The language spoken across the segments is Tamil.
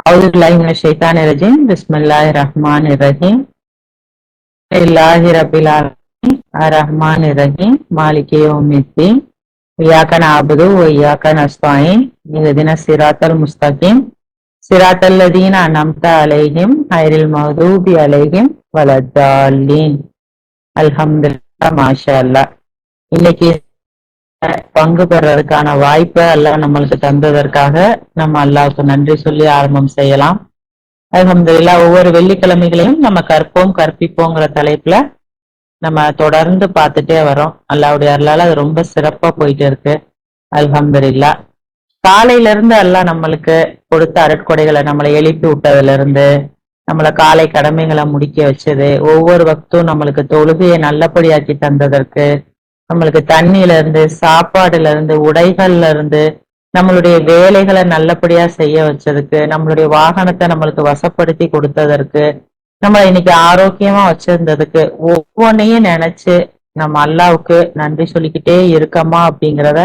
Auzubillahiminash-shaytanir-rajim. Bismillahir-rahmanir-rahim. Illahirabbil-alamin. Ar-rahmanir-rahim. Maliki yawmiddin. Iyyaka na'budu wa iyyaka nasta'in. Ihdinas siratal mustaqim. Siratal ladzina an'amta alayhim ghairil maghdubi alayhim waladdallin. Alhamdulillah, மாஷா இன்னைக்கு பங்கு பெறறதுக்கான வாய்ப்பை அல்லாஹ் நம்மளுக்கு தந்ததற்காக நம்ம அல்லாஹ்வுக்கு நன்றி சொல்லி ஆரம்பம் செய்யலாம். அல்ஹம்துலில்லாஹ். ஒவ்வொரு வெள்ளிக்கிழமைகளையும் நம்ம கற்போம் கற்பிப்போங்கிற தலைப்புல நம்ம தொடர்ந்து பார்த்துட்டே வரோம். அல்லாஹ்வுடைய அருளால அது ரொம்ப சிறப்பா போயிட்டு இருக்கு. அல்ஹம்துலில்லாஹ். காலையில இருந்து அல்லாஹ் நம்மளுக்கு கொடுத்த அருட்கொடைகளை நம்மளை எழுப்பி விட்டதுல இருந்து நம்மளை காலை கடமைகளை முடிக்க வச்சது, ஒவ்வொரு வக்தும் நம்மளுக்கு தொழுகையை நல்லபடியாக்கி தந்ததற்கு, நம்மளுக்கு தண்ணியில இருந்து சாப்பாடுல இருந்து உடைகள்ல இருந்து நம்மளுடைய வேலைகளை நல்லபடியா செய்ய வச்சதுக்கு, நம்மளுடைய வாகனத்தை நம்மளுக்கு வசப்படுத்தி கொடுத்ததற்கு, நம்ம இன்னைக்கு ஆரோக்கியமா வச்சிருந்ததுக்கு, ஒவ்வொன்னையும் நினைச்சு நம்ம அல்லாவுக்கு நன்றி சொல்லிக்கிட்டே இருக்கமா அப்படிங்கிறத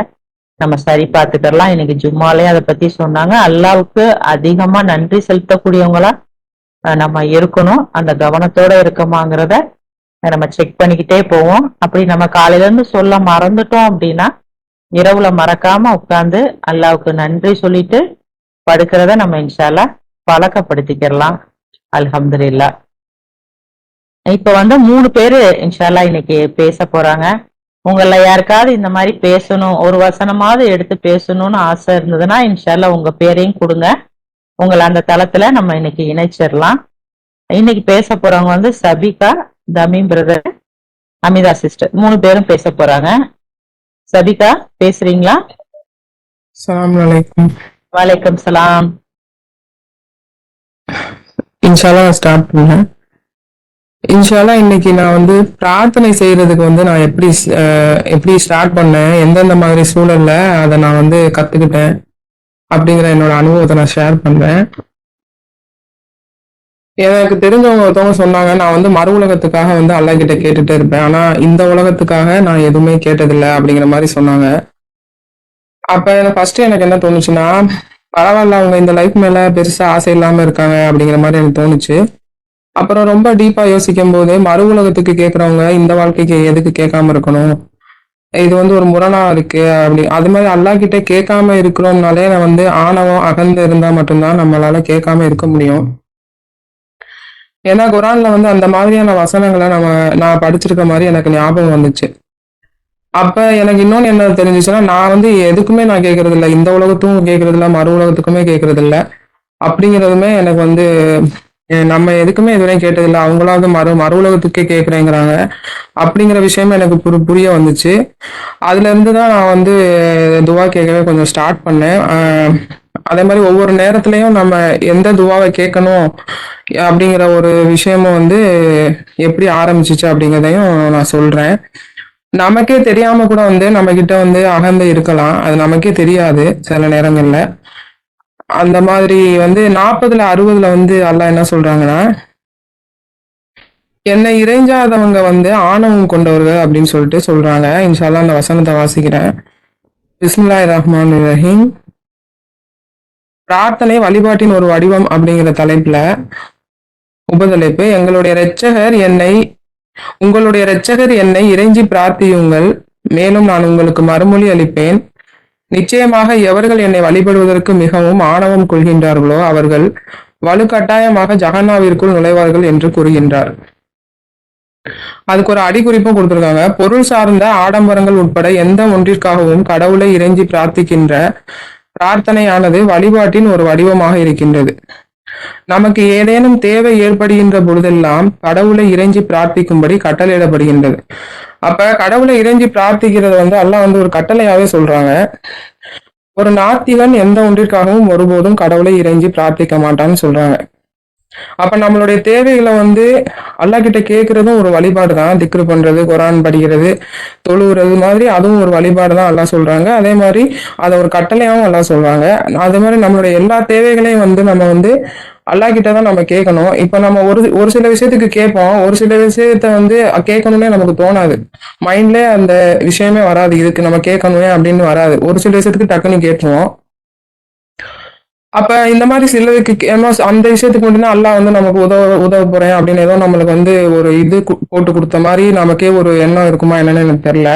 நம்ம சரி பார்த்துக்கலாம். இன்னைக்கு ஜும்மாலே அதை பத்தி சொன்னாங்க. அல்லாவுக்கு அதிகமா நன்றி செலுத்தக்கூடியவங்களா நம்ம இருக்கணும். அந்த கவனத்தோட இருக்கமாங்கிறத நம்ம செக் பண்ணிக்கிட்டே போவோம். அப்படி நம்ம காலையில இருந்து சொல்ல மறந்துட்டோம் அப்படின்னா இரவுல மறக்காம உட்கார்ந்து அல்லாவுக்கு நன்றி சொல்லிட்டு படுக்கிறத நம்ம இன்ஷால்லா பழக்கப்படுத்திக்கிறலாம். அல்ஹம்துலில்லாஹ். இப்ப 3 பேரு இன்ஷால்லா இன்னைக்கு பேச போறாங்க. உங்கள யாருக்காவது இந்த மாதிரி பேசணும், ஒரு வசனமாவது எடுத்து பேசணும்னு ஆசை இருந்ததுன்னா இன்ஷால்லா உங்க பேரையும் கொடுங்க. உங்களை அந்த தளத்துல நம்ம இன்னைக்கு இணைச்சிடலாம். இன்னைக்கு பேச போறவங்க Sabika, Tamim brother, Amita sister, 3 பேரும் பேச போறாங்க. சபிகா பேசுறீங்களா? அஸ்ஸலாமு அலைக்கும். வலைக்கம் சலாம். இன்ஷால்லா ஸ்டார்ட் பண்ணேன். இன்ஷால்லா இன்னைக்கு நான் பிரார்த்தனை செய்யறதுக்கு நான் எப்படி ஸ்டார்ட் பண்ணேன், எந்தெந்த மாதிரி சூழல்ல அதை நான் கத்துக்கிட்டேன் அப்படிங்கிற என்னோட அனுபவத்தை நான் ஷேர் பண்றேன். எனக்கு தெரிஞ்சவங்க ஒருத்தவங்க சொன்னாங்க, நான் மறு உலகத்துக்காக அல்லாஹ் கிட்ட கேட்டுட்டே இருப்பேன், ஆனா இந்த உலகத்துக்காக நான் எதுவுமே கேட்டதில்லை அப்படிங்கிற மாதிரி சொன்னாங்க. அப்ப ஃபர்ஸ்ட் எனக்கு என்ன தோணுச்சுன்னா, பரவாயில்ல அவங்க இந்த லைஃப் மேல பெருசா ஆசை இல்லாம இருக்காங்க அப்படிங்கிற மாதிரி எனக்கு தோணுச்சு. அப்புறம் ரொம்ப டீப்பா யோசிக்கும் போது மறு உலகத்துக்கு கேட்கறவங்க இந்த வாழ்க்கைக்கு எதுக்கு கேட்காம இருக்கணும், இது ஒரு முரணா இருக்கு அப்படி. அது மாதிரி அல்லாஹ் கிட்ட கேட்காம இருக்கிறோம்னாலே நான் ஆணவம் அகந்து இருந்தா மட்டும்தான் நம்மளால கேட்காம இருக்க முடியும். ஏன்னா குரான்ல அந்த மாதிரியான வசனங்களை நான் படிச்சிருக்க மாதிரி எனக்கு ஞாபகம் வந்துச்சு. அப்ப எனக்கு இன்னொன்னு என்ன தெரிஞ்சிச்சுன்னா, நான் எதுக்குமே நான் கேட்கறது இல்லை, இந்த உலகத்துக்கும் கேட்கறது இல்லை, மறு உலகத்துக்குமே கேட்கறது இல்லை அப்படிங்கிறதுமே எனக்கு நம்ம எதுக்குமே இதுவரையும் கேட்டதில்லை, அவங்களாவது மறு உலகத்துக்கே கேட்குறேங்கிறாங்க அப்படிங்கிற விஷயமே எனக்கு புரிய வந்துச்சு. அதுல இருந்துதான் நான் துவா கேட்கவே கொஞ்சம் ஸ்டார்ட் பண்ணேன். அதே மாதிரி ஒவ்வொரு நேரத்துலையும் நம்ம எந்த துவாவை கேட்கணும் அப்படிங்கிற ஒரு விஷயமும் எப்படி ஆரம்பிச்சிச்சு அப்படிங்கிறதையும் நான் சொல்றேன். நமக்கே தெரியாம கூட நம்ம கிட்ட அகந்தை இருக்கலாம், அது நமக்கே தெரியாது சில நேரங்கள்ல. அந்த மாதிரி 40ல 60ல அல்லாஹ் என்ன சொல்றாங்கன்னா, என்னை இறைஞ்சாதவங்க ஆணவம் கொண்டவர்கள் அப்படின்னு சொல்லிட்டு சொல்றாங்க. இன்ஷால்லா அந்த வசனத்தை வாசிக்கிறேன். பிஸ்மில்லாஹிர்-ரஹ்மானிர்-ரஹீம். பிரார்த்தனை வழிபாட்டின் ஒரு வடிவம் அப்படிங்கிற தலைப்புல உபதலைப்பு. உங்களுடைய இரட்சகர் என்னை இறைஞ்சி பிரார்த்தியுங்கள், மேலும் நான் உங்களுக்கு மறுமொழி அளிப்பேன். நிச்சயமாக எவர்கள் என்னை வழிபடுவதற்கு மிகவும் ஆணவம் கொள்கின்றார்களோ அவர்கள் வலுக்கட்டாயமாக ஜஹன்னாவிற்குள் நுழைவார்கள் என்று கூறுகின்றார். அதுக்கு ஒரு அடிக்குறிப்பும் கொடுத்திருக்காங்க. பொருள் சார்ந்த ஆடம்பரங்கள் உட்பட எந்த ஒன்றிற்காகவும் கடவுளை இறைஞ்சி பிரார்த்திக்கின்ற பிரார்த்தனையானது வழிபாட்டின் ஒரு வடிவமாக இருக்கின்றது. நமக்கு ஏதேனும் தேவை ஏற்படுகின்ற பொழுதெல்லாம் கடவுளை இறைஞ்சி பிரார்த்திக்கும்படி கட்டளையிடப்படுகின்றது. அப்ப கடவுளை இறைஞ்சி பிரார்த்திக்கிறது அல்லாஹ் ஒரு கட்டளையாவே சொல்றாங்க. ஒரு நாத்திகன் எந்த ஒன்றிற்காகவும் ஒருபோதும் கடவுளை இறைஞ்சி பிரார்த்திக்க மாட்டான்னு சொல்றாங்க. அப்ப நம்மளுடைய தேவைகளை அல்லாஹ் கிட்ட கேட்கறதும் ஒரு வழிபாடு தான். திக்ரு பண்றது, குரான் படிக்கிறது, தொழுகிறது மாதிரி அதுவும் ஒரு வழிபாடு தான் அல்லாஹ் சொல்றாங்க. அதே மாதிரி அதை ஒரு கட்டளையாவும் அல்லாஹ் சொல்றாங்க. அதே மாதிரி நம்மளுடைய எல்லா தேவைகளையும் நம்ம அல்லாஹ் கிட்ட தான் நம்ம கேட்கணும். இப்ப நம்ம ஒரு சில விஷயத்துக்கு கேட்போம், ஒரு சில விஷயத்த கேட்கணும்னே நமக்கு தோணாது, மைண்ட்ல அந்த விஷயமே வராது, இதுக்கு நம்ம கேட்கணுமே அப்படின்னு வராது. ஒரு சில விஷயத்துக்கு டக்குன்னு கேட்டுருவோம். அப்ப இந்த மாதிரி சிலருக்கு ஏன்னா அந்த விஷயத்துக்கு மட்டும்தான் அல்லாஹ் வந்து நமக்கு உதவ போறேன் அப்படின்னு ஏதோ நம்மளுக்கு வந்து ஒரு இது போட்டு கொடுத்த மாதிரி நமக்கே ஒரு எண்ணம் இருக்குமா என்னன்னு எனக்கு தெரியல.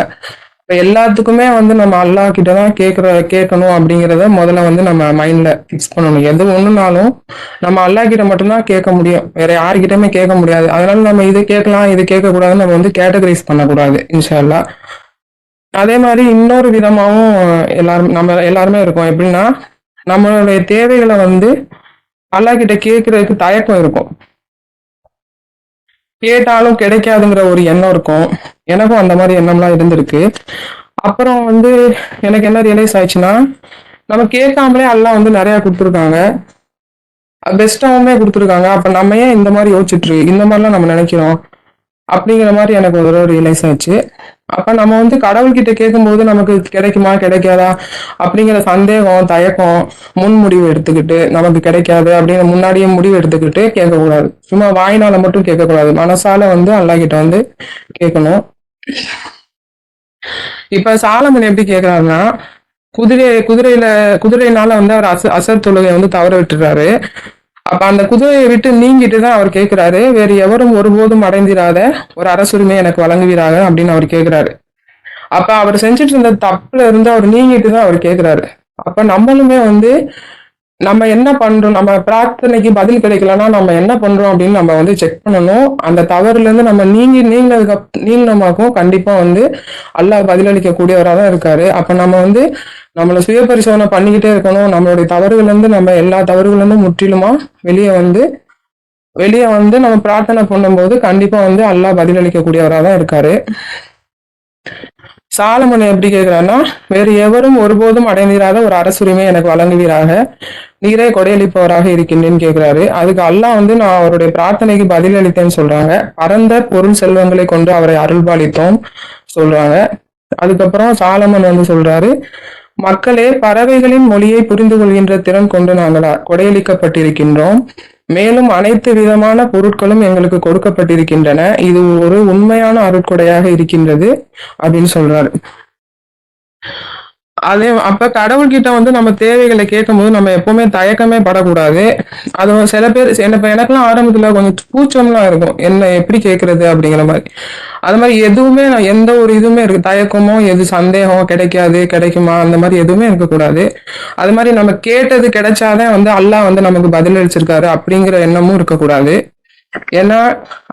இப்ப எல்லாத்துக்குமே வந்து நம்ம அல்லாஹ் கிட்ட தான் கேட்கணும் அப்படிங்கிறத முதல்ல வந்து நம்ம மைண்ட்ல ஃபிக்ஸ் பண்ணணும். எது ஒண்ணுனாலும் நம்ம அல்லாஹ் கிட்ட மட்டும்தான் கேட்க முடியும், வேற யாருக்கிட்டயுமே கேட்க முடியாது. அதனால நம்ம இது கேட்கலாம் இது கேட்க கூடாதுன்னு நம்ம வந்து கேட்டகரைஸ் பண்ணக்கூடாது இன்ஷா அல்லாஹ். அதே மாதிரி இன்னொரு விதமாவும் நம்ம எல்லாருமே இருக்கோம். எப்படின்னா நம்மளுடைய தேவைகளை வந்து அல்லாஹ் கிட்ட கேட்கறதுக்கு தயக்கம் இருக்கும். கேட்டாலும் கிடைக்காதுங்கிற ஒரு எண்ணம் இருக்கும். எனக்கும் அந்த மாதிரி எண்ணம்லாம் இருந்திருக்கு. அப்புறம் வந்து எனக்கு என்ன ரியலைஸ் ஆயிடுச்சுன்னா, நம்ம கேட்காமலே அல்லாஹ் வந்து நிறைய கொடுத்துருக்காங்க, பெஸ்ட்டாவுமே கொடுத்துருக்காங்க. அப்ப நம்ம ஏன் இந்த மாதிரி இந்த மாதிரிலாம் நம்ம நினைக்கிறோம் அப்படிங்கிற மாதிரி எனக்கு ஒரு தடவை ரியலைஸ் ஆச்சு. அப்ப நம்ம வந்து கடவுள்கிட்ட கேட்கும்போது நமக்கு கிடைக்குமா கிடைக்காதா அப்படிங்கிற சந்தேகம், தயக்கம், முன் முடிவு எடுத்துக்கிட்டு நமக்கு கிடைக்காது அப்படின்னு முன்னாடியே முடிவு எடுத்துக்கிட்டு கேட்கக்கூடாது. சும்மா வாய்னால மட்டும் கேட்கக்கூடாது, மனசால வந்து அல்லாஹ் கிட்ட வந்து கேட்கணும். இப்ப சாலமன் எப்படி கேட்கிறாருன்னா, குதிரையினால வந்து அவர் அசர் தொழுகை வந்து தவற விட்டுறாரு. அப்ப அந்த குதிரையை விட்டு நீங்கிட்டு தான் அவர் கேட்கிறாரு, வேறு எவரும் ஒருபோதும் அடைந்திராத ஒரு அரசுரிமை எனக்கு வழங்குவீராக அப்படின்னு அவர் கேட்கிறாரு. அப்ப அவர் செஞ்சுட்டு இருந்த தப்புல இருந்து அவர் நீங்கிட்டு தான் அவர் கேட்கிறாரு. அப்ப நம்மளுமே வந்து நம்ம என்ன பண்றோம், நம்ம பிரார்த்தனைக்கு பதில் கிடைக்கலன்னா நம்ம என்ன பண்றோம் அப்படின்னு நம்ம வந்து செக் பண்ணணும். அந்த தவறுல இருந்து நம்ம நீங்கினமாக்கும் கண்டிப்பா வந்து அல்லாஹ் பதிலளிக்க கூடியவராக தான் இருக்காரு. அப்ப நம்ம வந்து நம்மளை சுய பரிசோதனை பண்ணிக்கிட்டே இருக்கணும். நம்மளுடைய தவறுகள் இருந்து நம்ம எல்லா தவறுகள் இருந்தும் முற்றிலுமா வெளியே வந்து நம்ம பிரார்த்தனை பண்ணும்போது கண்டிப்பா வந்து அல்லாஹ் பதிலளிக்க கூடியவராக தான் இருக்காரு. சாலமன் எப்படி கேட்கிறான்னா, வேறு எவரும் ஒருபோதும் அடைந்திராத ஒரு அரசுரிமை எனக்கு வழங்குவீராக, நீரே கொடையளிப்பவராக இருக்கின்றேன்னு கேட்கிறாரு. அதுக்கு அல்லாஹ் வந்து நான் அவருடைய பிரார்த்தனைக்கு பதிலளித்தேன்னு சொல்றாங்க. பரந்த பொருள் செல்வங்களை கொண்டு அவரை அருள்பாலித்தோம் சொல்றாங்க. அதுக்கப்புறம் சாலமன் வந்து சொல்றாரு, மக்களே, பறவைகளின் மொழியை புரிந்து கொள்கின்ற திறன் கொண்டு நாங்கள் கொடையளிக்கப்பட்டிருக்கின்றோம். மேலும் அனைத்து விதமான பொருட்களும் எங்களுக்கு கொடுக்கப்பட்டிருக்கின்றன. இது ஒரு உண்மையான அருட்கொடையாக இருக்கின்றது அப்படின்னு சொல்றாரு. அதே அப்ப கடவுள்கிட்ட வந்து நம்ம தேவைகளை கேட்கும்போது நம்ம எப்பவுமே தயக்கமே படக்கூடாது. அது சில பேர் எனக்கெல்லாம் ஆரம்பத்துல கொஞ்சம் கூச்சம்லாம் இருக்கும், என்ன எப்படி கேட்கறது அப்படிங்கிற மாதிரி. அது மாதிரி எதுவுமே நான் எந்த ஒரு இதுவுமே இருக்கு, தயக்கமோ எது சந்தேகம் கிடைக்காது கிடைக்குமா அந்த மாதிரி எதுவுமே இருக்கக்கூடாது. அது மாதிரி நம்ம கேட்டது கிடைச்சாதான் வந்து அல்லாஹ் வந்து நமக்கு பதிலளிச்சிருக்காரு அப்படிங்கிற எண்ணமும் இருக்கக்கூடாது. ஏன்னா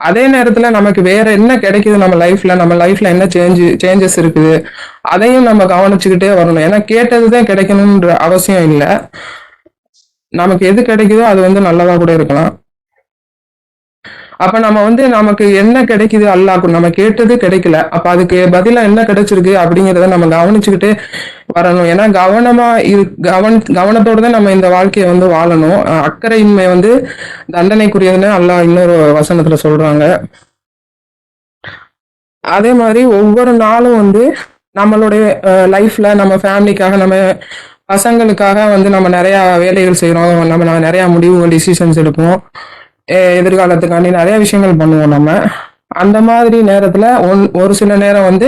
அதே நேரத்துல நமக்கு வேற என்ன கிடைக்குது, நம்ம லைஃப்ல என்ன சேஞ்சஸ் இருக்குது அதையும் நம்ம கவனிச்சுக்கிட்டே வரணும். ஏன்னா கேட்டதுதான் கிடைக்கணும்ன்ற அவசியம் இல்லை. நமக்கு எது கிடைக்குதோ அது வந்து நல்லதா கூட இருக்கலாம். அப்ப நம்ம வந்து நமக்கு என்ன கிடைக்குது, அல்லாஹ் நம்ம கேட்டது கிடைக்கல, அப்ப அதுக்கு பதிலா என்ன கிடைச்சிருக்கு அப்படிங்கிறத நம்ம கவனிச்சுக்கிட்டே வரணும். ஏன்னா கவனத்தோட தான் நம்ம இந்த வாழ்க்கையை வந்து வாழணும். அக்கறையின்மை வந்து தண்டனைக்குரியதுன்னு அல்லாஹ் இன்னொரு வசனத்துல சொல்றாங்க. அதே மாதிரி ஒவ்வொரு நாளும் வந்து நம்மளுடைய லைஃப்ல நம்ம ஃபேமிலிக்காக, நம்ம பசங்களுக்காக வந்து நம்ம நிறைய வேலைகள் செய்யறோம், நம்ம நிறைய முடிவுகள் டிசிஷன்ஸ் எடுப்போம், எதிர்காலத்துக்காண்டி நிறைய விஷயங்கள் பண்ணுவோம். நம்ம அந்த மாதிரி நேரத்துல ஒரு சில நேரம் வந்து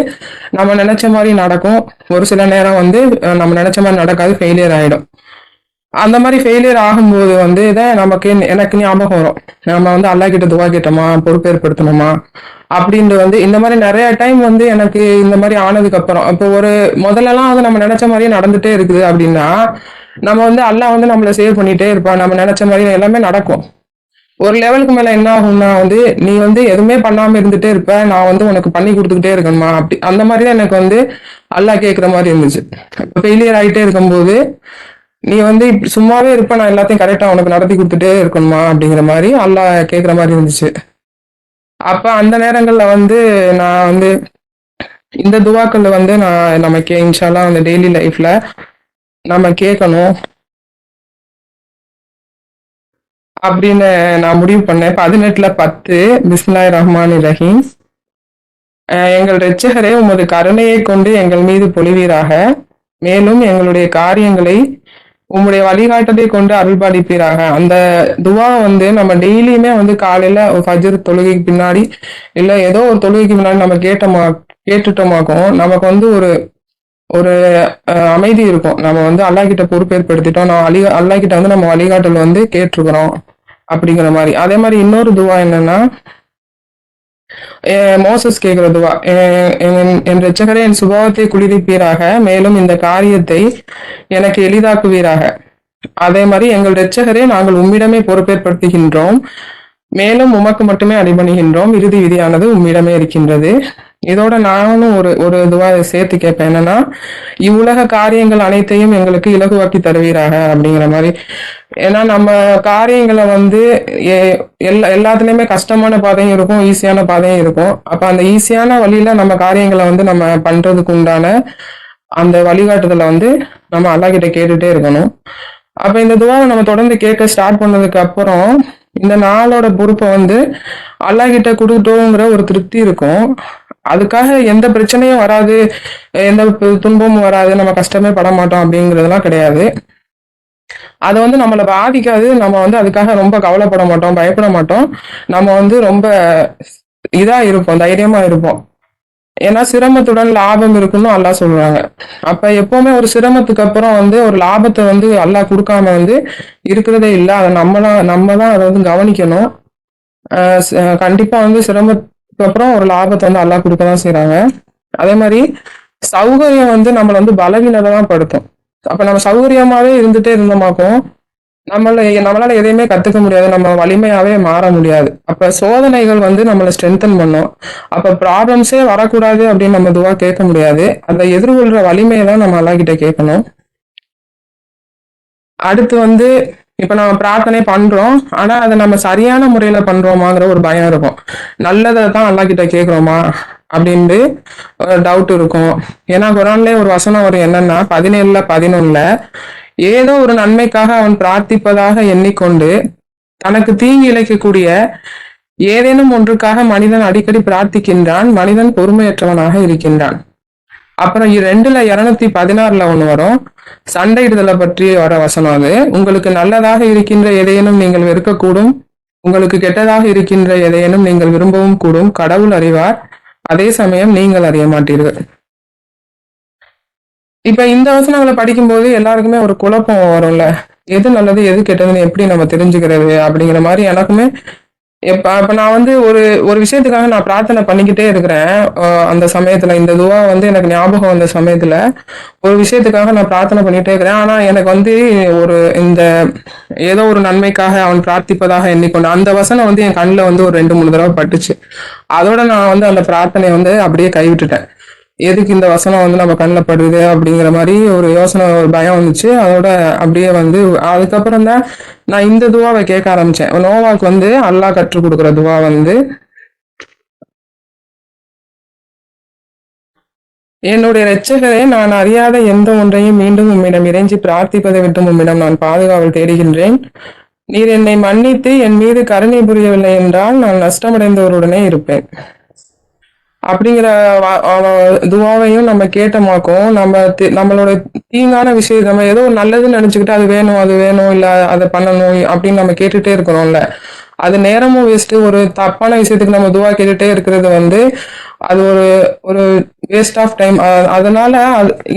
நம்ம நினைச்ச மாதிரி நடக்கும், ஒரு சில நேரம் வந்து நம்ம நினைச்ச மாதிரி நடக்காது, ஃபெயிலியர் ஆயிடும். அந்த மாதிரி ஃபெயிலியர் ஆகும்போது வந்து எனக்கு ஞாபகம் வரும், நம்ம வந்து அல்லாஹ் கிட்ட துவா கேட்டோமா, பொறுப்பேற்படுத்தணுமா அப்படின்ட்டு வந்து இந்த மாதிரி நிறைய டைம் வந்து எனக்கு இந்த மாதிரி ஆனதுக்கு அப்புறம், இப்போ முதல்லலாம் வந்து நம்ம நினைச்ச மாதிரியே நடந்துட்டே இருக்குது அப்படின்னா நம்ம வந்து அல்லாஹ் வந்து நம்மளை சேவ் பண்ணிட்டே இருப்பான், நம்ம நினைச்ச மாதிரி எல்லாமே நடக்கும். ஒரு லெவலுக்கு மேல என்ன ஆகும்னா வந்து நீ வந்து எதுவுமே பண்ணாம இருந்துட்டே இருப்ப, நான் வந்து உனக்கு பண்ணி கொடுத்துக்கிட்டே இருக்கணுமா அப்படி அந்த மாதிரிதான் எனக்கு வந்து அல்லாஹ் கேட்குற மாதிரி இருந்துச்சு. ஃபெயிலியர் ஆகிட்டே இருக்கும்போது நீ வந்து இப்படி சும்மாவே இருப்ப, நான் எல்லாத்தையும் கரெக்டா உனக்கு நடத்தி கொடுத்துட்டே இருக்கணுமா அப்படிங்கிற மாதிரி அல்லாஹ் கேட்குற மாதிரி இருந்துச்சு. அப்ப அந்த நேரங்கள்ல வந்து நான் வந்து இந்த துவாக்கள்ல வந்து நம்ம இன்ஷால்லாம் வந்து டெய்லி லைஃப்ல நம்ம கேட்கணும் அப்படின்னு நான் முடிவு பண்ணேன். 18/10 பிஸ்மில்லாஹிர் ரஹ்மானிர் ரஹீம். எங்கள் இரட்சகரே, உமது கருணையை கொண்டு எங்கள் மீது பொழிவீராக, மேலும் எங்களுடைய காரியங்களை உம்முடைய வழிகாட்டலை கொண்டு அருள்பாலிப்பீராக. அந்த துவா வந்து நம்ம டெய்லியுமே வந்து காலையில ஃபஜ்ர் தொழுகைக்கு பின்னாடி இல்ல ஏதோ ஒரு தொழுகைக்கு முன்னாடி நம்ம கேட்டுட்டோமாக்கும் நமக்கு வந்து ஒரு ஒரு அமைதி இருக்கும். நம்ம வந்து அல்லாஹ் கிட்ட பொறுப்பேற்படுத்திட்டோம். நான் அல்லாஹ் கிட்ட வந்து நம்ம வழிகாட்டல் வந்து கேட்டிருக்கிறோம் அப்படிங்கிற மாதிரி. அதே மாதிரி இன்னொரு துவா என்னன்னா, மோசஸ் கேட்கிற துவா, என் இரட்சகரே என் சுபாவத்தை குளிர்ப்பீராக, மேலும் இந்த காரியத்தை எனக்கு எளிதாக்குவீராக. அதே மாதிரி எங்கள் இரட்சகரே நாங்கள் உம்மிடமே பொறுப்பேற்படுத்துகின்றோம், மேலும் உமக்கு மட்டுமே அடிபணிகின்றோம். இறுதி விதியானது உம்மிடமே இருக்கின்றது. இதோட நானும் ஒரு ஒரு இதுவா சேர்த்து கேட்பேன். என்னன்னா, இவ்வுலக காரியங்கள் அனைத்தையும் எங்களுக்கு இலகுவாக்கி தருவீராக அப்படிங்கிற மாதிரி. ஏன்னா நம்ம காரியங்களை வந்து எல்லாத்துலயுமே கஷ்டமான பாதையும் இருக்கும், ஈஸியான பாதையும் இருக்கும். அப்ப அந்த ஈஸியான வழியில நம்ம காரியங்களை வந்து நம்ம பண்றதுக்கு உண்டான அந்த வழிகாட்டுதலை வந்து நம்ம அல்லாஹ் கிட்ட கேட்டுட்டே இருக்கணும். அப்ப இந்த துவாவை நம்ம தொடர்ந்து கேட்க ஸ்டார்ட் பண்ணதுக்கு அப்புறம் இந்த நாளோட பொறுப்பை வந்து அல்லாஹ் கிட்ட கொடுத்துட்டோங்கிற ஒரு திருப்தி இருக்கும். அதுக்காக எந்த பிரச்சனையும் வராது, எந்த துன்பமும் வராது, நம்ம கஷ்டமே பட மாட்டோம் அப்படிங்கிறதுலாம் கிடையாது. அது வந்து நம்மளை பாதிக்காது. நம்ம வந்து அதுக்காக ரொம்ப கவலைப்பட மாட்டோம், பயப்பட மாட்டோம். நம்ம வந்து ரொம்ப இதா இருப்போம், தைரியமா இருப்போம். ஏன்னா சிரமத்துடன் லாபம் இருக்குன்னு அல்லாஹ் சொல்றாங்க. அப்ப எப்பவுமே ஒரு சிரமத்துக்கு அப்புறம் வந்து ஒரு லாபத்தை வந்து அல்லாஹ் கொடுக்காம வந்து இருக்கிறதே இல்லை. அதை நம்ம தான் அதை வந்து கவனிக்கணும். கண்டிப்பா வந்து சிரமத்துக்கு அப்புறம் ஒரு லாபத்தை வந்து அல்லாஹ் கொடுக்க தான் செய்றாங்க. அதே மாதிரி சௌகரியம் வந்து நம்மளை வந்து பலவீனதை தான் படுத்தும். அப்ப நம்ம சௌகரியமாவே இருந்துட்டே இருந்தோமாக்கும் நம்மளால எதையுமே கத்துக்க முடியாது, நம்ம வலிமையாவே மாற முடியாது. அப்ப சோதனைகள் வந்து நம்மளை ஸ்ட்ரென்தன் பண்ணும். அப்ப ப்ராப்ளம்ஸே வரக்கூடாது அப்படின்னு நம்ம துவா கேட்க முடியாது. அதை எதிர்கொள்ற வலிமையை தான் நம்ம அல்லாஹ் கிட்ட கேட்கணும். அடுத்து வந்து இப்ப நம்ம பிரார்த்தனை பண்றோம், ஆனா அதை நம்ம சரியான முறையில பண்றோமாங்கிற ஒரு பயம் இருக்கும். நல்லதை தான் அல்லாஹ் கிட்ட கேட்கிறோமா அப்படின்ட்டு டவுட் இருக்கும். ஏன்னா குரான்லயே ஒரு வசனம் வரும், என்னன்னா 17:11, ஏதோ ஒரு நன்மைக்காக அவன் பிரார்த்திப்பதாக எண்ணிக்கொண்டு தனக்கு தீங்கு இழைக்கக்கூடிய ஏதேனும் ஒன்றுக்காக மனிதன் அடிக்கடி பிரார்த்திக்கின்றான், மனிதன் பொறுமையற்றவனாக இருக்கின்றான். அப்புறம் 2:216 ஒண்ணு வரும், சண்டையிடுதலை பற்றி வர வசனம் அது. உங்களுக்கு நல்லதாக இருக்கின்ற எதையேனும் நீங்கள் வெறுக்கக்கூடும், உங்களுக்கு கெட்டதாக இருக்கின்ற எதையேனும் நீங்கள் விரும்பவும் கூடும். கடவுள் அறிவார், அதே சமயம் நீங்கள் அறிய மாட்டீர்கள். இப்ப இந்த வசனங்களை படிக்கும்போது எல்லாருக்குமே ஒரு குழப்பம் வரும்ல, எது நல்லது எது கெட்டதுன்னு எப்படி நம்ம தெரிஞ்சுக்கிறது அப்படிங்கிற மாதிரி எனக்குமே. இப்ப நான் வந்து ஒரு ஒரு விஷயத்துக்காக நான் பிரார்த்தனை பண்ணிக்கிட்டே இருக்கிறேன். அந்த சமயத்துல இந்த துவா வந்து எனக்கு ஞாபகம் வந்த சமயத்துல ஒரு விஷயத்துக்காக நான் பிரார்த்தனை பண்ணிட்டே இருக்கிறேன். ஆனா எனக்கு வந்து ஒரு இந்த ஏதோ ஒரு நன்மைக்காக அவன் பிரார்த்திப்பதாக எண்ணிக்கொண்டு அந்த வசனம் வந்து என் கண்ணில் வந்து ஒரு 2-3 தடவை பட்டுச்சு. அதோட நான் வந்து அந்த பிரார்த்தனையை வந்து அப்படியே கைவிட்டுட்டேன். எதுக்கு இந்த வசனம் வந்து நம்ம கண்ணில் படுது அப்படிங்கிற மாதிரி ஒரு யோசனை, ஒரு பயம் வந்துச்சு. அதோட அப்படியே வந்து அதுக்கப்புறம் தான் நான் இந்த துவாவை கேட்க ஆரம்பிச்சேன். நோவாக்கு வந்து அல்லாஹ் கற்றுக் கொடுக்குற துவா வந்து, என்னுடைய இரட்சகரே, நான் அறியாத எந்த ஒன்றையும் மீண்டும் உம்மிடம் இறைஞ்சி பிரார்த்திப்பதை விட்டு உம்மிடம் நான் பாதுகாவல் தேடுகின்றேன். நீர் என்னை மன்னித்து என் மீது கருணை புரியவில்லை என்றால் நான் நஷ்டமடைந்தவருடனே இருப்பேன் அப்படிங்கிற துவாவையும் நம்ம கேட்டமாக்கும். நம்மளோட தீங்கான விஷயம் நம்ம ஏதோ நல்லதுன்னு நினைச்சுக்கிட்டு அது வேணும் அது வேணும் இல்ல அதை பண்ணணும் அப்படின்னு நம்ம கேட்டுட்டே இருக்கிறோம்ல, அது நேரமும் வேஸ்ட். ஒரு தப்பான விஷயத்துக்கு நம்ம துவா கேட்டுட்டே இருக்கிறது வந்து அது ஒரு ஒரு வேஸ்ட் ஆஃப் டைம். அதனால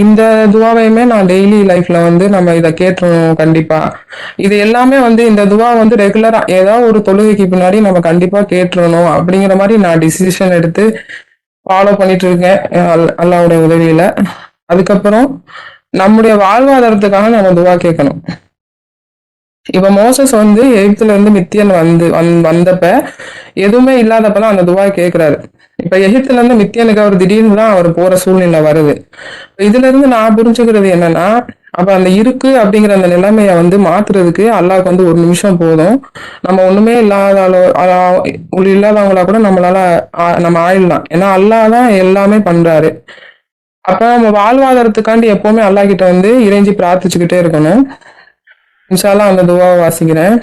இந்த துவாவையுமே நான் டெய்லி லைஃப்ல வந்து நம்ம இதை கேட்டுருவோம் கண்டிப்பா. இது எல்லாமே வந்து இந்த துவா வந்து ரெகுலரா ஏதாவது ஒரு தொழுகைக்கு பின்னாடி நம்ம கண்டிப்பா கேட்டுறணும் அப்படிங்கிற மாதிரி நான் டிசிஷன் எடுத்து ஃபாலோ பண்ணிட்டு இருக்கேன் அல்லாவுடைய உதவியில. அதுக்கப்புறம் நம்முடைய வாழ்வாதாரத்துக்காக நம்ம துவா கேட்கணும். இப்ப மோசஸ் வந்து எகிப்துல இருந்து மித்தியன் வந்தப்ப எதுவுமே இல்லாதப்பதான் அந்த துவா கேட்கிறாரு. இப்ப எகிப்துல இருந்து மித்தியனுக்கு அவர் திடீர்னு தான் அவர் போற சூழ்நிலை வருது. இதுல இருந்து நான் புரிஞ்சுக்கிறது என்னன்னா, அப்ப அந்த இருக்கு அப்படிங்கிற அந்த நிலைமைய வந்து மாத்துறதுக்கு அல்லாஹ்க்கு வந்து ஒரு நிமிஷம் போதும். நம்ம ஒண்ணுமே இல்லாதவங்களா கூட நம்மளால நம்ம ஆயிடலாம். ஏன்னா அல்லாஹ் தான் எல்லாமே பண்றாரு. அப்ப நம்ம வாழ்வாதாரத்துக்காண்டி எப்பவுமே அல்லாஹ் கிட்ட வந்து இறைஞ்சி பிரார்த்திச்சுக்கிட்டே இருக்கணும். இன்ஷா அல்லாஹ் அந்த துவாவை வாசிக்கிறேன்.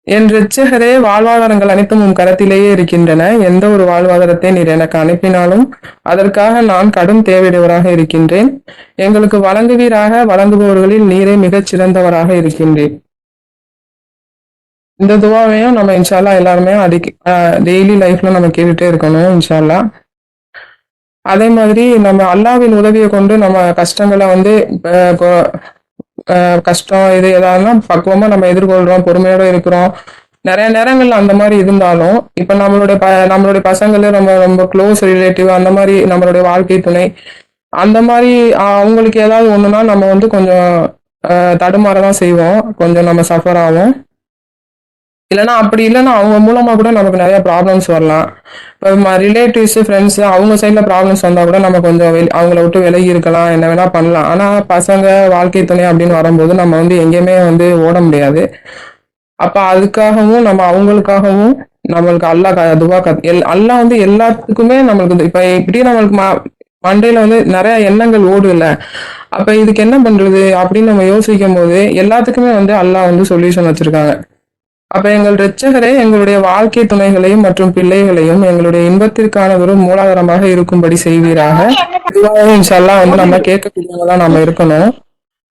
என் இரட்சகரே, வாழ்வாதாரங்கள் அனைத்தும் உன் கரத்திலேயே இருக்கின்றன. எந்த ஒரு வாழ்வாதாரத்தை நீர் எனக்கு அனுப்பினாலும் அதற்காக நான் கடும் தேவையுடையவராக இருக்கின்றேன். எங்களுக்கு வழங்குவீராக, வழங்குபவர்களில் நீரே மிகச் சிறந்தவராக இருக்கின்றேன். இந்த துவாவையும் நம்ம இன்ஷா அல்லாஹ் எல்லாருமே டெய்லி லைஃப்ல நம்ம கேட்டுட்டே இருக்கணும் இன்ஷா அல்லாஹ். அதே மாதிரி நம்ம அல்லாஹ்வின் உதவியை கொண்டு நம்ம கஷ்டங்களை வந்து கஷ்டம் இது ஏதாவதுனா பக்குவமா நம்ம எதிர்கொள்றோம், பொறுமையோட இருக்கிறோம். நிறைய நேரங்கள்ல அந்த மாதிரி இருந்தாலும் இப்ப நம்மளுடைய பசங்கள நம்ம ரொம்ப க்ளோஸ் ரிலேட்டிவ் அந்த மாதிரி நம்மளுடைய வாழ்க்கை துணை அந்த மாதிரி அவங்களுக்கு ஏதாவது ஒண்ணுனா நம்ம வந்து கொஞ்சம் தடுமாறதான் செய்வோம், கொஞ்சம் நம்ம சஃபர் ஆகும். இல்லைன்னா அப்படி இல்லைன்னா அவங்க மூலமா கூட நமக்கு நிறைய ப்ராப்ளம்ஸ் வரலாம். இப்போ ரிலேட்டிவ்ஸ் ஃப்ரெண்ட்ஸ் அவங்க சைட்ல ப்ராப்ளம்ஸ் வந்தா கூட நம்ம கொஞ்சம் அவங்கள விட்டு விலகி இருக்கலாம், என்ன வேணா பண்ணலாம். ஆனா பசங்க வாழ்க்கை துணை அப்படின்னு வரும்போது நம்ம வந்து எங்கேயுமே வந்து ஓட முடியாது. அப்ப அதுக்காகவும் நம்ம அவங்களுக்காகவும் நம்மளுக்கு துவா அல்லாஹ் வந்து எல்லாத்துக்குமே நம்மளுக்கு இப்ப இப்படி நம்மளுக்கு மண்டையில வந்து நிறைய எண்ணங்கள் ஓடுதுல்ல. அப்ப இதுக்கு என்ன பண்றது அப்படின்னு நம்ம யோசிக்கும் போது எல்லாத்துக்குமே வந்து அல்லாஹ் வந்து சொல்யூஷன் வச்சிருக்காங்க. அப்ப எங்கள் இரட்சகரே எங்களுடைய வாழ்க்கை துணைகளையும் மற்றும் பிள்ளைகளையும் எங்களுடைய இன்பத்திற்கான ஒரு மூலாதாரமாக இருக்கும்படி செய்வீராக. இன்ஷால்லாம் வந்து நம்ம கேட்கக்கூடியவங்களா நம்ம இருக்கணும்.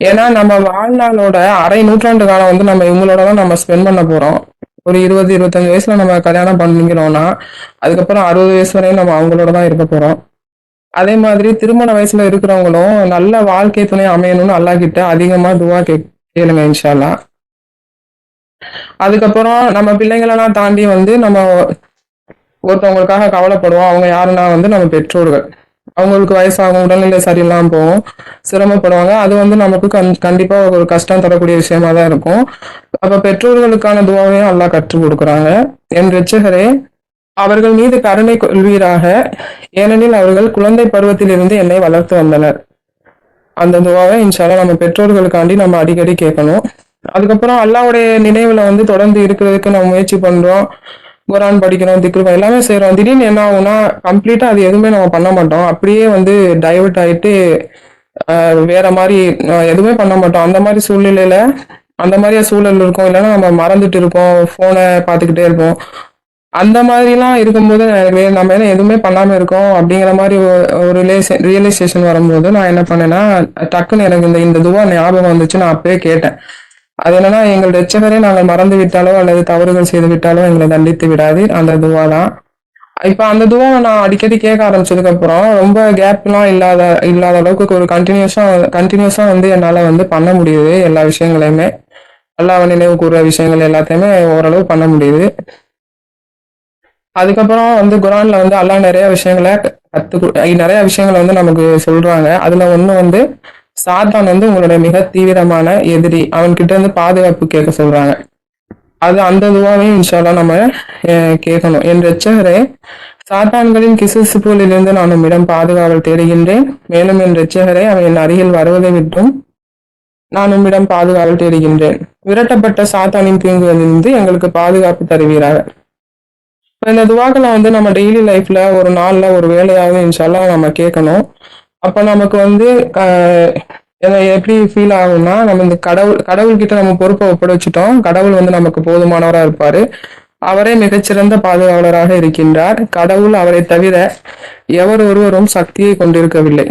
ஏன்னா நம்ம வாழ்நாளோட அரை நூற்றாண்டு காலம் வந்து நம்ம இவங்களோட தான் நம்ம ஸ்பெண்ட் பண்ண போறோம். ஒரு 20-25 வயசுல நம்ம கல்யாணம் பண்ணிக்கிறோம்னா அதுக்கப்புறம் 60 வயசு வரையும் நம்ம அவங்களோட தான் இருக்க போறோம். அதே மாதிரி திருமண வயசுல இருக்கிறவங்களும் நல்ல வாழ்க்கை துணை அமையணும்னு அல்லாஹ் கிட்ட அதிகமா துவா கேளுங்க இன்ஷால்லா. அதுக்கப்புறம் நம்ம பிள்ளைங்களெல்லாம் தாண்டி வந்து நம்ம ஒருத்தவங்களுக்காக கவலைப்படுவோம். அவங்க யாருன்னா வந்து நம்ம பெற்றோர்கள். அவங்களுக்கு வயசாகும், உடல்நிலை சரியில்லாம போகும், சிரமப்படுவாங்க. அது வந்து நமக்கு கண்டிப்பா ஒரு கஷ்டம் தரக்கூடிய விஷயமா தான் இருக்கும். அப்ப பெற்றோர்களுக்கான துவாவையும் அல்லாஹ் கற்றுக் கொடுக்குறாங்க. என் இரட்சகரே, அவர்கள் மீது கருணை கொள்வீராக, ஏனெனில் அவர்கள் குழந்தை பருவத்திலிருந்து என்னை வளர்த்து வந்தனர். அந்த துவாவை இன்ஷால்லா நம்ம பெற்றோர்களுக்காண்டி நம்ம அடிக்கடி கேட்கணும். அதுக்கப்புறம் அல்லாஹ்வுடைய நினைவுல வந்து தொடர்ந்து இருக்கிறதுக்கு நம்ம முயற்சி பண்றோம். குரான் படிக்கிறோம், திக்ருவோம், எல்லாமே செய்றோம். திடீர்னு என்ன ஆகும்னா கம்ப்ளீட்டா அது எதுவுமே நம்ம பண்ண மாட்டோம். அப்படியே வந்து டைவர்ட் ஆயிட்டு வேற மாதிரி எதுவுமே பண்ண மாட்டோம். அந்த மாதிரி சூழ்நிலையில அந்த மாதிரியா சூழல் இருக்கும். இல்லைன்னா நம்ம மறந்துட்டு இருப்போம், போனை பார்த்துக்கிட்டே இருப்போம். அந்த மாதிரிலாம் இருக்கும்போது நம்ம என்ன எதுவுமே பண்ணாம இருக்கோம் அப்படிங்கிற மாதிரி ஒரு ரியலைசேஷன் வரும்போது நான் என்ன பண்ணேன்னா டக்குன்னு எனக்கு இந்த துவா ஞாபகம் வந்துச்சு. நான் அப்பவே கேட்டேன். அது என்னன்னா, எங்கள் இரட்சகரை நாங்கள் மறந்து விட்டாலோ அல்லது தவறுகள் செய்து விட்டாலோ எங்களை தண்டித்து விடாது. அந்த துவா தான். இப்ப அந்த துவாவை நான் அடிக்கடி கேட்க ஆரம்பிச்சதுக்கு அப்புறம் ரொம்ப கேப்லாம் இல்லாத அளவுக்கு ஒரு கண்டினியூஸா வந்து என்னால வந்து பண்ண முடியுது. எல்லா விஷயங்களையுமே அல்லாஹ்வை நினைவு கூறுற விஷயங்கள் எல்லாத்தையுமே ஓரளவு பண்ண முடியுது. அதுக்கப்புறம் வந்து குரான்ல வந்து அல்லாஹ் நிறைய விஷயங்களை நிறைய விஷயங்களை வந்து நமக்கு சொல்றாங்க. அதுல ஒண்ணு வந்து சாத்தான் வந்து உங்களுடைய மிக தீவிரமான எதிரி, அவன்கிட்ட இருந்து பாதுகாப்பு கேட்க சொல்றாங்க. அது அந்த துவாவையும் இன்ஷால்லா நம்ம கேட்கணும். என் இரட்சகரே, சாத்தான்களின் கிசுகிசுப்புகளிலிருந்து நான் உம்மிடம் பாதுகாவல் தேடுகின்றேன். மேலும் என் இரட்சகரே, அவன் என் அருகில் வருவதை விட்டும் நான் உம்மிடம் பாதுகாவல் தேடுகின்றேன். விரட்டப்பட்ட சாத்தானின் தீங்குகளிலிருந்து எங்களுக்கு பாதுகாப்பு தருவீராக. இப்ப இந்த துவாக்களை வந்து நம்ம டெய்லி லைஃப்ல ஒரு நாள்ல ஒரு வேலையாவது இன்ஷால்லா நம்ம கேட்கணும். அப்ப நமக்கு வந்து எப்படி ஃபீல் ஆகும்னா, நம்ம இந்த கடவுள்கிட்ட நம்ம பொறுப்பை ஒப்படைச்சிட்டோம். கடவுள் வந்து நமக்கு போதுமானவரா இருப்பாரு. அவரே மிகச்சிறந்த பாதுகாவலராக இருக்கின்றார். கடவுள் அவரை தவிர எவர் ஒருவரும் சக்தியை கொண்டிருக்கவில்லை.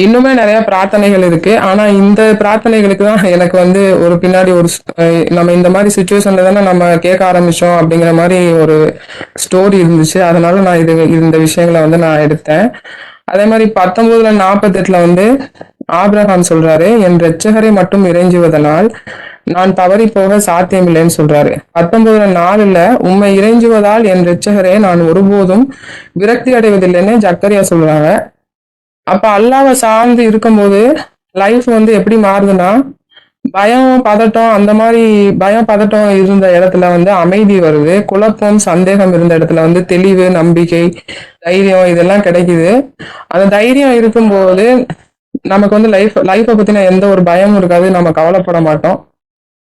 இன்னுமே நிறைய பிரார்த்தனைகள் இருக்கு. ஆனா இந்த பிரார்த்தனைகளுக்கு தான் எனக்கு வந்து ஒரு பின்னாடி ஒரு நம்ம இந்த மாதிரி சுச்சுவேஷன்ல தானே நம்ம கேட்க ஆரம்பிச்சோம் அப்படிங்கிற மாதிரி ஒரு ஸ்டோரி இருந்துச்சு. அதனால நான் இந்த விஷயங்களை வந்து நான் எடுத்தேன். அதே மாதிரி 19:48 வந்து ஆபிரகாம் சொல்றாரு, என் இரட்சகரை மட்டும் இறைஞ்சுவதனால் நான் தவறி போக சாத்தியமில்லைன்னு சொல்றாரு. 19:4 உம்மை இறைஞ்சுவதால் என் இரட்சகரே நான் ஒருபோதும் விரக்தி அடைவதில்லைன்னு ஜக்கரியா சொல்றாங்க. அப்ப அல்லாஹ்வை சார்ந்து இருக்கும்போது லைஃப் வந்து எப்படி மாறுதுன்னா, பயம் பதட்டம் அந்த மாதிரி பயம் பதட்டம் இருந்த இடத்துல வந்து அமைதி வருது. குழப்பம் சந்தேகம் இருந்த இடத்துல வந்து தெளிவு, நம்பிக்கை, தைரியம் இதெல்லாம் கிடைக்குது. அந்த தைரியம் இருக்கும்போது நமக்கு வந்து லைஃப்பை பத்தின எந்த ஒரு பயமும் இருக்காது. நம்ம கவலைப்பட மாட்டோம்.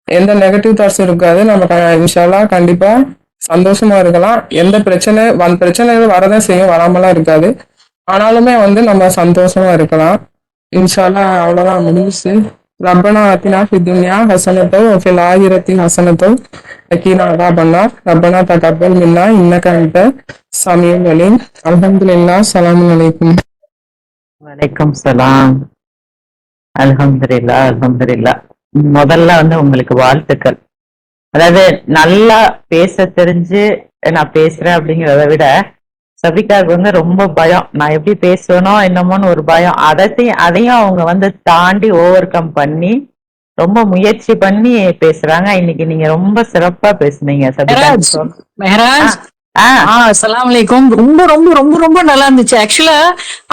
எந்த நெகட்டிவ் தாட்ஸும் இருக்காது. நம்ம இன்ஷால்லா கண்டிப்பா சந்தோஷமா இருக்கலாம். எந்த பிரச்சனைகள் வரதான் செய்யும், வராமலாம் இருக்காது. ஆனாலுமே வந்து நம்ம சந்தோஷமா இருக்கலாம். இன்ஷால்லா அவ்வளவுதான் முடிஞ்சுச்சு. ரப்பனா ஆத்தினா ஃபித் துன்யா ஹஸனத்தோ வஃபில் ஆகிரத்தி ஹஸனத்தோ வகீனா அஸாபன்னார். ரப்பனா தகப்பல் மின்னா இன்னக அன்த ஸமீஉல் அலீம். அல்ஹம்துலில்லாஹ். ஸலாமுன் அலைக்கும். வலைக்கும் சலாம். அல்ஹம்துலில்லாஹ், அல்ஹம்துலில்லாஹ். முதல்ல வந்து உங்களுக்கு வாழ்த்துக்கள். அதாவது நல்லா பேச தெரிஞ்சு நான் பேசுறேன் அப்படிங்கிறத விட சபிகாவுக்கு வந்து ரொம்ப பயம், நான் எப்படி பேசுவேனோ என்னமோன்னு ஒரு பயம். அதையும் அவங்க வந்து தாண்டி ஓவர் கம் பண்ணி ரொம்ப முயற்சி பண்ணி பேசுறாங்க. இன்னைக்கு நீங்க ரொம்ப சிறப்பா பேசுனீங்க சபிகா. மெஹராஜ் மெஹராஜ் ஆ அஸ்ஸலாமு அலைக்கும். ரொம்ப ரொம்ப ரொம்ப ரொம்ப நல்லா இருந்துச்சு. ஆக்சுவலா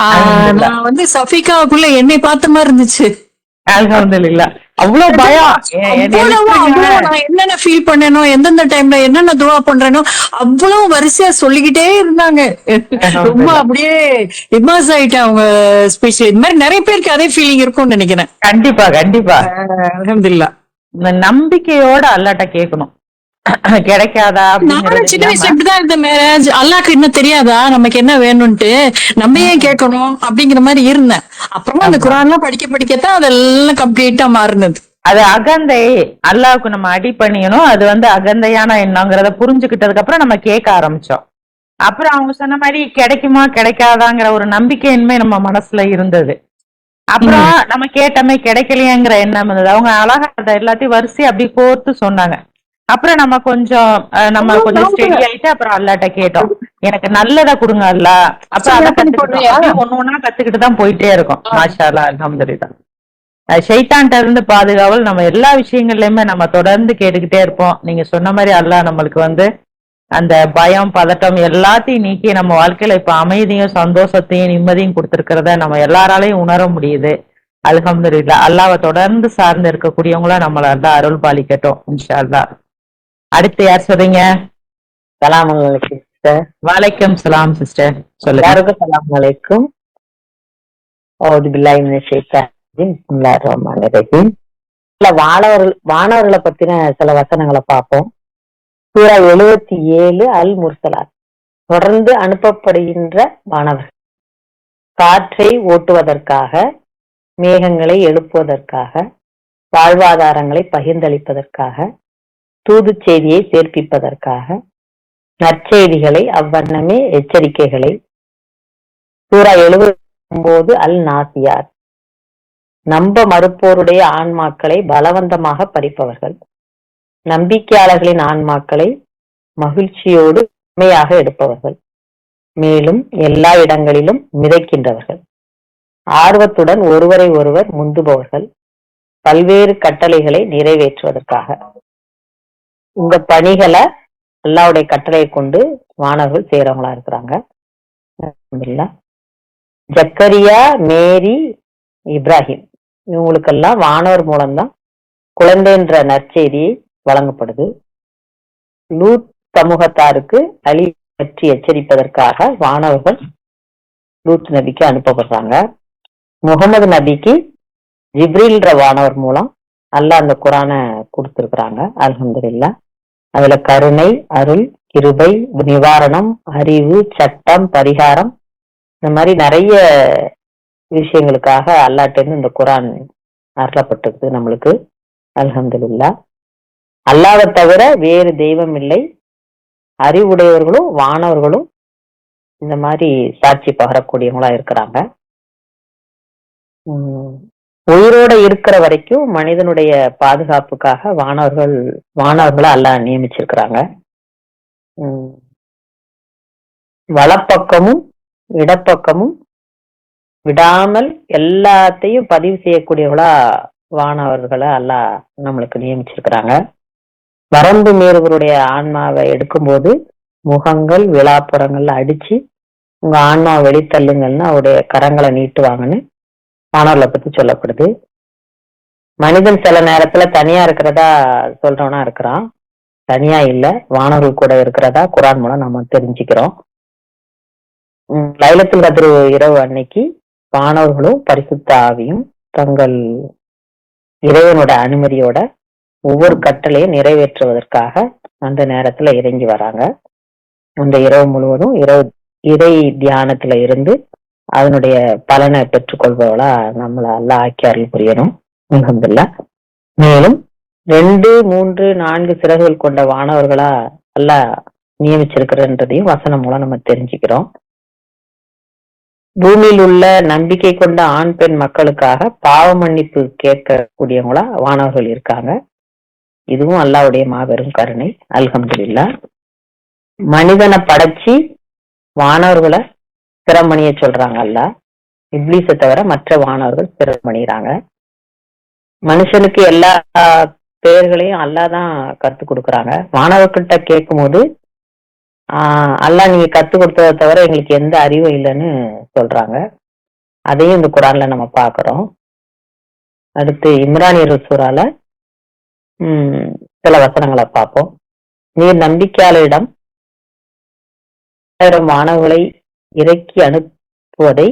அல்ஹம்துலில்லாஹ். நான் வந்து சஃபிகாவுக்குள்ள என்னை பார்த்த மாதிரி இருந்துச்சு. அல்ஹம்துலில்லாஹ். அவ்வளவு பயம். அவ்வளவு நான் என்னென்ன ஃபீல் பண்ணேனோ, எந்தெந்த டைம்ல என்னென்ன துவா பண்றேனோ அவ்வளவு வரிசையா சொல்லிக்கிட்டே இருந்தாங்க. ரொம்ப அப்படியே இமாஸ் ஆயிட்டேன் அவங்க ஸ்பீச். இது மாதிரி நிறைய பேருக்கு அதே ஃபீலிங் இருக்கும்னு நினைக்கிறேன். கண்டிப்பா கண்டிப்பா. அல்ஹம்துலில்லாஹ். இந்த நம்பிக்கையோட அல்லாட்ட கேட்கணும். கிடைக்காதா நானும் சின்ன வயசுல இப்படிதான் இருந்த மேரேஜ். அல்லாஹ்க்கு இன்னும் தெரியாதா நமக்கு என்ன வேணும்ட்டு, நம்ம ஏன் கேட்கணும் அப்படிங்கிற மாதிரி இருந்தேன். அப்புறமா அந்த குர்ஆன்லாம் படிக்க படிக்கத்தான் அதெல்லாம் கம்ப்ளீட்டா மாறினது. அது அகந்தை. அல்லாவுக்கு நம்ம அடி பண்ணியணும். அது வந்து அகந்தையான எண்ணங்கிறத புரிஞ்சுக்கிட்டதுக்கு அப்புறம் நம்ம கேட்க ஆரம்பிச்சோம். அப்புறம் அவங்க சொன்ன மாதிரி கிடைக்குமா கிடைக்காதாங்கிற ஒரு நம்பிக்கையின்மை நம்ம மனசுல இருந்தது. அப்புறம் நம்ம கேட்டமே கிடைக்கலையேங்கிற எண்ணம் இருந்தது. அவங்க அழகா அதை எல்லாத்தையும் வரிசை அப்படி கோர்த்து சொன்னாங்க. அப்புறம் நம்ம கொஞ்சம் ஸ்டெடி ஆயிட்டு அப்புறம் அல்லாட்ட கேட்டோம், எனக்கு நல்லதா கொடுங்க அல்லா. அப்புறம் அதை கத்துக்கிட்டோம். ஒண்ணு ஒண்ணா கத்துக்கிட்டு தான் போயிட்டே இருக்கோம். மாஷா அல்லாஹ், அல்ஹம்துலில்லாஹ். ஷைத்தான்ட்ட இருந்து பாதுகாவல் நம்ம எல்லா விஷயங்கள்லயுமே நம்ம தொடர்ந்து கேட்டுக்கிட்டே இருப்போம். நீங்க சொன்ன மாதிரி அல்லாஹ் நம்மளுக்கு வந்து அந்த பயம் பதட்டம் எல்லாத்தையும் நீக்கி நம்ம வாழ்க்கையில இப்ப அமைதியும் சந்தோஷத்தையும் நிம்மதியும் கொடுத்திருக்கிறத நம்ம எல்லாராலையும் உணர முடியுது. அல்ஹம்துலில்லாஹ். அல்லாஹ்வை தொடர்ந்து சார்ந்து இருக்கக்கூடியவங்களா நம்மள அல்லாஹ் அருள் பாலிக்கட்டும் இன்ஷா அல்லாஹ். அடுத்து யார் சொல்றீங்க? சலாம் அலைக்கும் சிஸ்டர். வலைக்கம் சலாம் சிஸ்டர், சொல்லுங்க. எல்லாருக்கும் சலாம் அலைக்கும். அவுது பில்லாஹி மினஷ் ஷைத்தானிர் ரஜீம். பிஸ்மில்லாஹிர் ரஹ்மானிர் ரஹீம். வானவர்களை பத்தின சில வசனங்களை பார்ப்போம். சூரா 77 அல் முர்சலாத். தொடர்ந்து அனுப்பப்படுகின்ற வானவர்கள் காற்றை ஓட்டுவதற்காக, மேகங்களை எழுப்புவதற்காக, வாழ்வாதாரங்களை பகிர்ந்தளிப்பதற்காக, தூது செய்தியை சேர்ப்பிப்பதற்காக, நற்செய்திகளை அவ்வண்ணமே எச்சரிக்கைகளை. சூரா 79 அல் நாசியாத். நம்ப மறுப்போருடைய ஆன்மாக்களை பலவந்தமாக பறிப்பவர்கள், நம்பிக்கையாளர்களின் ஆன்மாக்களை மகிழ்ச்சியோடு உண்மையாக எடுப்பவர்கள், மேலும் எல்லா இடங்களிலும் மிதக்கின்றவர்கள், ஆர்வத்துடன் ஒருவரை ஒருவர் முந்துபவர்கள், பல்வேறு கட்டளைகளை நிறைவேற்றுவதற்காக. இந்த பணிகளை அல்லாஹ்வுடைய கட்டளையை கொண்டு வானவர்கள் செய்யறவங்களா இருக்கிறாங்க. ஜக்கரியா, மேரி, இப்ராஹிம் இவங்களுக்கெல்லாம் வானவர் மூலம்தான் குழந்தைன்ற நற்செய்தியை வழங்கப்படுது. லூத் சமூகத்தாருக்கு அலி பற்றி எச்சரிப்பதற்காக வானவர்கள் லூத் நபிக்கு அனுப்பப்படுறாங்க. முகமது நபிக்கு ஜிப்ரீல்ன்ற வானவர் மூலம் அல்லாஹ் அந்த குரானை கொடுத்திருக்கிறாங்க. அல்ஹம்துலில்லாஹ். அதுல கருணை, அருள், கிருபை, நிவாரணம், அறிவு, சட்டம், பரிகாரம், இந்த மாதிரி நிறைய விஷயங்களுக்காக அல்லாஹ்ட்ட இந்த குரான் அருளப்பட்டிருக்கு நம்மளுக்கு. அல்ஹம்துலில்லாஹ். அல்லாஹ்வை தவிர வேறு தெய்வம் இல்லை. அறிவுடையவர்களும் வானவர்களும் இந்த மாதிரி சாட்சி பகரக்கூடியவங்களா இருக்கிறாங்க. உயிரோட இருக்கிற வரைக்கும் மனிதனுடைய பாதுகாப்புக்காக வானவர்களை அல்லாஹ் நியமிச்சிருக்கிறாங்க. வலப்பக்கமும் இடப்பக்கமும் விடாமல் எல்லாத்தையும் பதிவு செய்யக்கூடியவங்களா வானவர்களை அல்லாஹ் நம்மளுக்கு நியமிச்சிருக்கிறாங்க. வரம்பு மீறுவருடைய ஆன்மாவை எடுக்கும்போது முகங்கள் விழாப்புறங்கள்ல அடிச்சு உங்க ஆன்மாவை வெளித்தள்ளுங்கள்னு அவருடைய கரங்களை நீட்டுவாங்கன்னு வானவர்களை பத்தி சொல்லப்படுது. மனிதன் சில நேரத்துல தனியா இருக்கிறதா சொல்றவனா இருக்கிறான். தனியா இல்ல, வானவர்கள் கூட இருக்கிறதா குரான் மூலம் நம்ம தெரிஞ்சுக்கிறோம். லைலத்துல் கத்ர் இரவு அன்னைக்கு வானவர்களும் பரிசுத்த ஆவியும் தங்கள் இறைவனோட அனுமதியோட ஒவ்வொரு கட்டளையும் நிறைவேற்றுவதற்காக அந்த நேரத்துல இறங்கி வராங்க. அந்த இரவு முழுவதும் இறை தியானத்துல இருந்து அதனுடைய பலனை பெற்றுக்கொள்பவளா நம்மள எல்லாம் ஆக்கி அருள் புரியணும். அல்ஹம்துலில்லாஹ். மேலும் 2, 3, 4 சிறகுகள் கொண்ட வானவர்களா எல்லாம் நியமிச்சிருக்கிறன்றதையும் வசனம் மூலம் நம்ம தெரிஞ்சுக்கிறோம். பூமியில் உள்ள நம்பிக்கை கொண்ட ஆண் பெண் மக்களுக்காக பாவ மன்னிப்பு கேட்கக்கூடியவங்களா வானவர்கள் இருக்காங்க. இதுவும் அல்லாஹ்வுடைய மாபெரும் கருணை. அல்ஹம்துலில்லாஹ். மனிதனை படைச்சி வானவர்களை ஸ்திரம் பண்ணிய சொல்றாங்க அல்லாஹ். இப்லீஸை தவிர மற்ற வானவர்கள் ஸ்திரம் பண்ணிடுறாங்க. மனுஷனுக்கு எல்லா பெயர்களையும் அல்லாஹ் தான் கத்து கொடுக்குறாங்க. மாணவர்கிட்ட கேட்கும் போது அல்லாஹ் நீங்க கத்து கொடுத்ததை தவிர எங்களுக்கு எந்த அறிவும் இல்லைன்னு சொல்றாங்க. அதையும் இந்த குரான்ல நம்ம பார்க்கிறோம். அடுத்து இம்ரானியர் சூறால சில வசனங்களை பார்ப்போம். நீர் நம்பிக்கையாளரிடம் 3000 மாணவர்களை இறக்கி அனுப்புவதை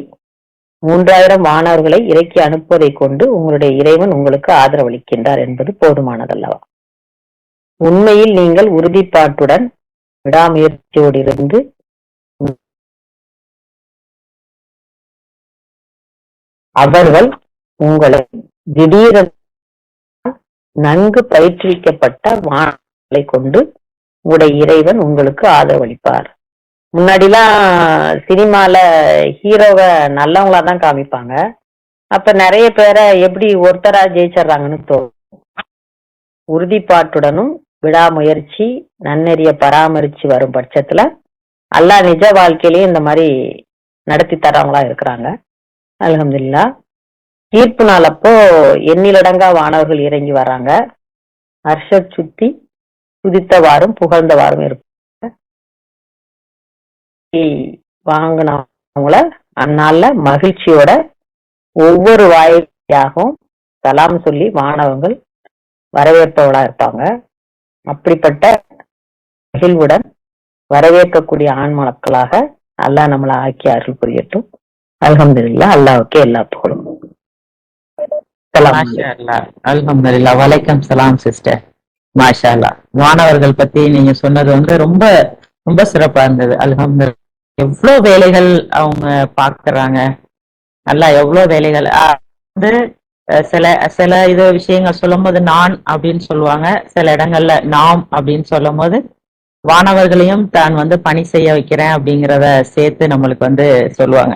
3000 மாணவர்களை இறக்கி அனுப்புவதை கொண்டு உங்களுடைய இறைவன் உங்களுக்கு ஆதரவளிக்கின்றார் என்பது போதுமானதல்லவா? உண்மையில் நீங்கள் உறுதிப்பாட்டுடன் விடாமுயற்சியோடு இருந்து அவர்கள் உங்களை திடீரென நன்கு பயிற்றுவிக்கப்பட்ட மாணவர்களை கொண்டு உங்களுடைய இறைவன் உங்களுக்கு ஆதரவளிப்பார். முன்னாடிலாம் சினிமால ஹீரோவை நல்லவங்களா தான் காமிப்பாங்க. அப்ப நிறைய பேரை எப்படி ஒருத்தரா ஜெயிச்சிடுறாங்கன்னு தோணும். உறுதிப்பாட்டுடனும் விடாமுயற்சி நன்னெறிய பராமரிச்சு வரும் பட்சத்துல அல்லாஹ் நிஜ வாழ்க்கையிலேயே இந்த மாதிரி நடத்தி தரவங்களா இருக்கிறாங்க. அல்ஹம்துலில்லாஹ். தீர்ப்பு நாள் அப்போ எண்ணிலடங்கா வானவர்கள் இறங்கி வர்றாங்க. அர்ஷத் சுத்தி துதித்தவாறும் புகழ்ந்தவாறும் இருப்பாங்க. வாங்கினவங்கள அந்நாள்ல மகிழ்ச்சியோட ஒவ்வொரு வாயிலாகவும் சலாம் சொல்லி மாணவர்கள் வரவேற்பவளா இருப்பாங்க. அப்படிப்பட்ட மகிழ்வுடன் வரவேற்கக்கூடிய ஆண்மக்களாக அல்லாஹ் நம்மளை ஆக்கி அருள் புரியட்டும். அல்ஹம்துலில்லாஹ். அல்லாஹ்வுக்கே எல்லா புகழும். அல்ஹம்துலில்லாஹ். வலைக்கம் சலாம் சிஸ்டர். மாஷா அல்லாஹ். மாணவர்கள் பத்தி நீங்க சொன்னது வந்து ரொம்ப ரொம்ப சிறப்பா இருந்தது. அல்ஹம்துலில்லாஹ். எவ்வளவு வேலைகள் அவங்க பாக்குறாங்க. அல்லாஹ் எவ்வளவு வேலைகள் வந்து சில சில இது விஷயங்கள் சொல்லும் போது நான் அப்படின்னு சொல்லுவாங்க. சில இடங்கள்ல நாம் அப்படின்னு சொல்லும் போது வானவர்களையும் தான் வந்து பணி செய்ய வைக்கிறேன் அப்படிங்கிறத சேர்த்து நம்மளுக்கு வந்து சொல்லுவாங்க.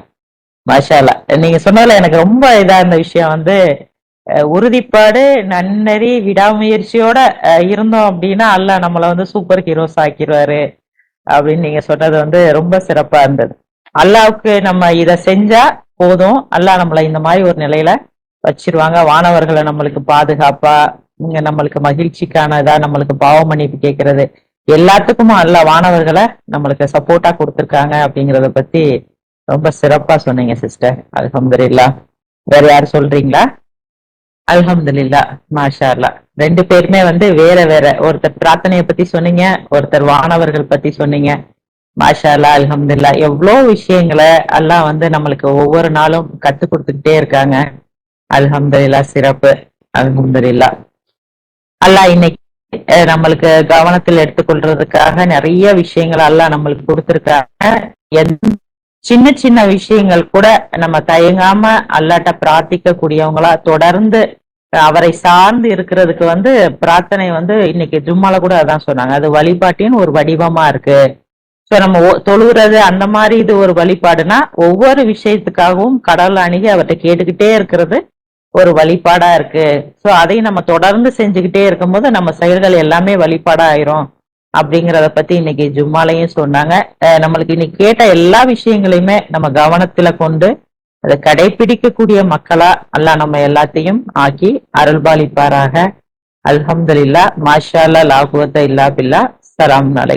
மாஷா அல்லாஹ். நீங்க சொன்னதுல எனக்கு ரொம்ப இதா இருந்த விஷயம் வந்து உறுதிப்பாடு நன்னறி விடாமுயற்சியோட இருந்தோம் அப்படின்னா அல்லாஹ் நம்மளை வந்து சூப்பர் ஹீரோஸ் ஆக்கிடுவாரு அப்படின்னு நீங்க சொன்னது வந்து ரொம்ப சிறப்பா இருந்தது. அல்லாவுக்கு நம்ம இதை செஞ்சா போதும், அல்லாஹ் நம்மளை இந்த மாதிரி ஒரு நிலையில வச்சிருவாங்க. வானவர்களை நம்மளுக்கு பாதுகாப்பா இங்க நம்மளுக்கு மகிழ்ச்சிக்கானதா நம்மளுக்கு பாவ மன்னிப்பு கேட்கறது எல்லாத்துக்குமா அல்லாஹ் வானவர்களை நம்மளுக்கு சப்போர்ட்டா கொடுத்துருக்காங்க அப்படிங்கறத பத்தி ரொம்ப சிறப்பா சொன்னீங்க சிஸ்டர். அல்ஹம்துலில்லாஹ். வேற யாரும் சொல்றீங்களா? அல்ஹம்துலில்லாஹ். மாஷா அல்லாஹ். ரெண்டு பேருமே வந்து வேற வேற, ஒருத்தர் பிரார்த்தனையை பத்தி சொன்னீங்க, ஒருத்தர் வானவர்கள் பத்தி சொன்னீங்க. மாஷா அல்லாஹ். அல்ஹம்துலில்லாஹ். எவ்வளவு விஷயங்களை அல்லாஹ் வந்து நம்மளுக்கு ஒவ்வொரு நாளும் கத்து கொடுத்துக்கிட்டே இருக்காங்க. அல்ஹம்துலில்லாஹ். சிறப்பு. அல்ஹம்துலில்லாஹ். அல்லாஹ் இன்னைக்கு நம்மளுக்கு கவனத்தில் எடுத்துக்கொள்றதுக்காக நிறைய விஷயங்கள் அல்லாஹ் நம்மளுக்கு கொடுத்திருக்காங்க. சின்ன சின்ன விஷயங்கள் கூட நம்ம தயங்காம அல்லாட்ட பிரார்த்திக்க கூடியவங்களா தொடர்ந்து அவரை சார்ந்து இருக்கிறதுக்கு வந்து பிரார்த்தனை வந்து இன்னைக்கு ஜும்மால கூட அதான் சொன்னாங்க, அது வழிபாட்டின் ஒரு வடிவமா இருக்கு. சோ நம்ம தொழுகிறது அந்த மாதிரி இது ஒரு வழிபாடுனா ஒவ்வொரு விஷயத்துக்காகவும் கடவுள் அணுகி அவர்கிட்ட கேட்டுக்கிட்டே இருக்கிறது ஒரு வழிபாடா இருக்கு. சோ அதையும் நம்ம தொடர்ந்து செஞ்சுக்கிட்டே இருக்கும்போது நம்ம செயல்கள் எல்லாமே வழிபாடா ஆயிரும் அப்படிங்கறத பத்தி இன்னைக்கு ஜும்மாலையும் சொன்னாங்க. நம்மளுக்கு இன்னைக்கு கேட்ட எல்லா விஷயங்களையுமே நம்ம கவனத்துல கொண்டு அதை கடைபிடிக்கக்கூடிய மக்களா அல்லாஹ் நம்ம எல்லாத்தையும் ஆக்கி அருள்பாலிப்பாராக. அல்ஹம்துலில்லாஹ். மாஷா அல்லாஹ். லா குவத்த இல்லா பில்லா. ஸலாம் அலைக்கும்.